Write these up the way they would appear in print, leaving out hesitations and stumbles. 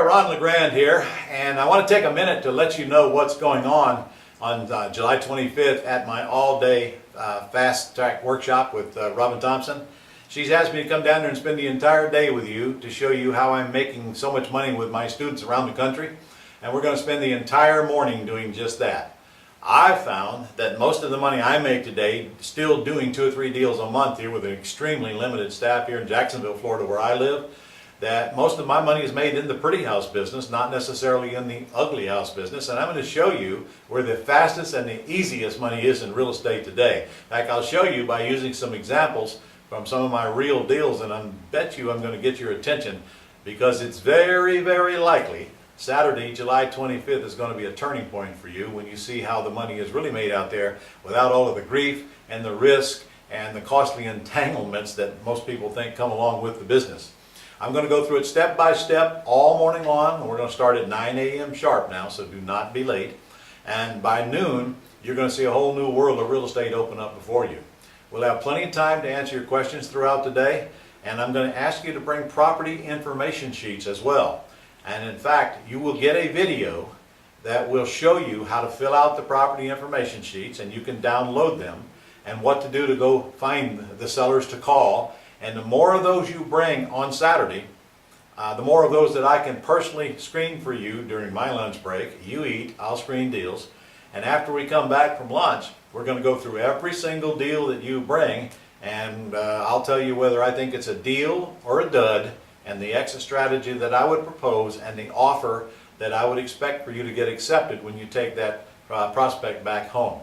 there, Ron LeGrand here, and I want to take a minute to let you know what's going on July 25th at my all-day fast track workshop with Robin Thompson. She's asked me to come down there and spend the entire day with you to show you how I'm making so much money with my students around the country, and we're going to spend the entire morning doing just that. I've found that most of the money I make today, still doing 2 or 3 deals a month here with an extremely limited staff here in Jacksonville, Florida, where I live, that most of my money is made in the pretty house business, not necessarily in the ugly house business. And I'm going to show you where the fastest and the easiest money is in real estate today. In fact, I'll show you by using some examples from some of my real deals, and I bet you I'm going to get your attention, because it's very, very likely Saturday, July 25th is going to be a turning point for you when you see how the money is really made out there without all of the grief and the risk and the costly entanglements that most people think come along with the business. I'm going to go through it step by step all morning long, and we're going to start at 9 a.m. sharp now, so do not be late. And by noon, you're going to see a whole new world of real estate open up before you. We'll have plenty of time to answer your questions throughout the day, and I'm going to ask you to bring property information sheets as well. And in fact, you will get a video that will show you how to fill out the property information sheets, and you can download them, and what to do to go find the sellers to call. And the more of those you bring on Saturday, the more of those that I can personally screen for you during my lunch break. You eat, I'll screen deals. And after we come back from lunch, we're going to go through every single deal that you bring, and I'll tell you whether I think it's a deal or a dud, and the exit strategy that I would propose, and the offer that I would expect for you to get accepted when you take that prospect back home.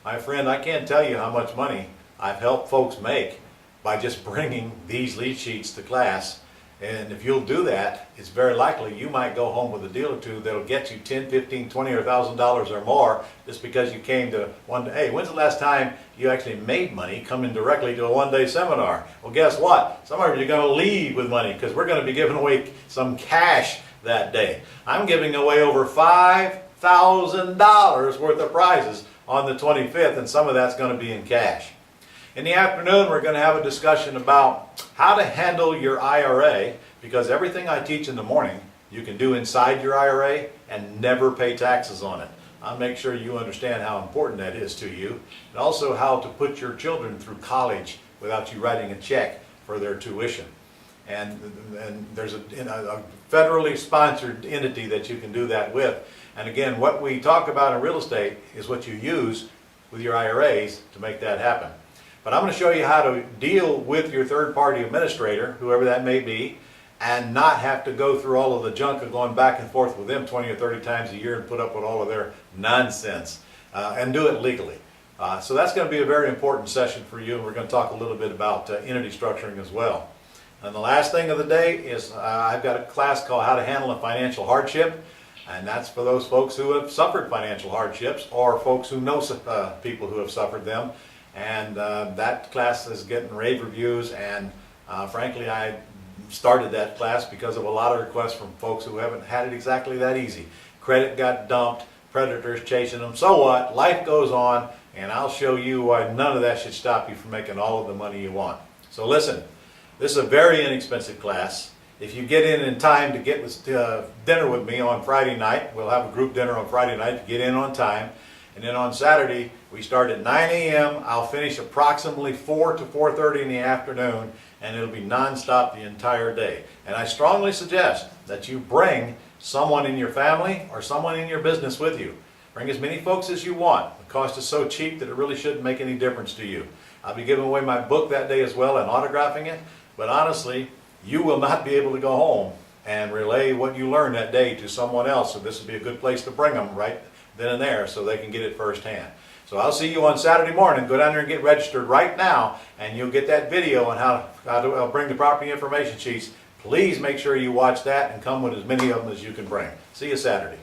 My friend, I can't tell you how much money I've helped folks make by just bringing these lead sheets to class. And if you'll do that, it's very likely you might go home with a deal or two that'll get you $10, $15, $20, or $1,000 or more, just because you came to one day. Hey, when's the last time you actually made money coming directly to a one-day seminar? Well, guess what? Some of you are going to leave with money, because we're going to be giving away some cash that day. I'm giving away over $5,000 worth of prizes on the 25th, and some of that's going to be in cash. In the afternoon, we're going to have a discussion about how to handle your IRA, because everything I teach in the morning you can do inside your IRA and never pay taxes on it. I'll make sure you understand how important that is to you, and also how to put your children through college without you writing a check for their tuition. And there's a federally sponsored entity that you can do that with. And again, what we talk about in real estate is what you use with your IRAs to make that happen. But I'm going to show you how to deal with your third-party administrator, whoever that may be, and not have to go through all of the junk of going back and forth with them 20 or 30 times a year and put up with all of their nonsense, and do it legally. So that's going to be a very important session for you, and we're going to talk a little bit about entity structuring as well. And the last thing of the day is I've got a class called How to Handle a Financial Hardship, and that's for those folks who have suffered financial hardships, or folks who know people who have suffered them. And that class is getting rave reviews, and frankly, I started that class because of a lot of requests from folks who haven't had it exactly that easy. Credit got dumped, predators chasing them. So what? Life goes on, and I'll show you why none of that should stop you from making all of the money you want. So listen, this is a very inexpensive class. If you get in time to get dinner with me on Friday night, we'll have a group dinner on Friday night to get in on time. And then on Saturday, we start at 9 a.m. I'll finish approximately 4 to 4:30 in the afternoon, and it'll be non-stop the entire day. And I strongly suggest that you bring someone in your family or someone in your business with you. Bring as many folks as you want. The cost is so cheap that it really shouldn't make any difference to you. I'll be giving away my book that day as well and autographing it, but honestly, you will not be able to go home and relay what you learned that day to someone else, so this would be a good place to bring them right then and there so they can get it firsthand. So I'll see you on Saturday morning. Go down there and get registered right now, and you'll get that video on how to bring the property information sheets. Please make sure you watch that and come with as many of them as you can bring. See you Saturday.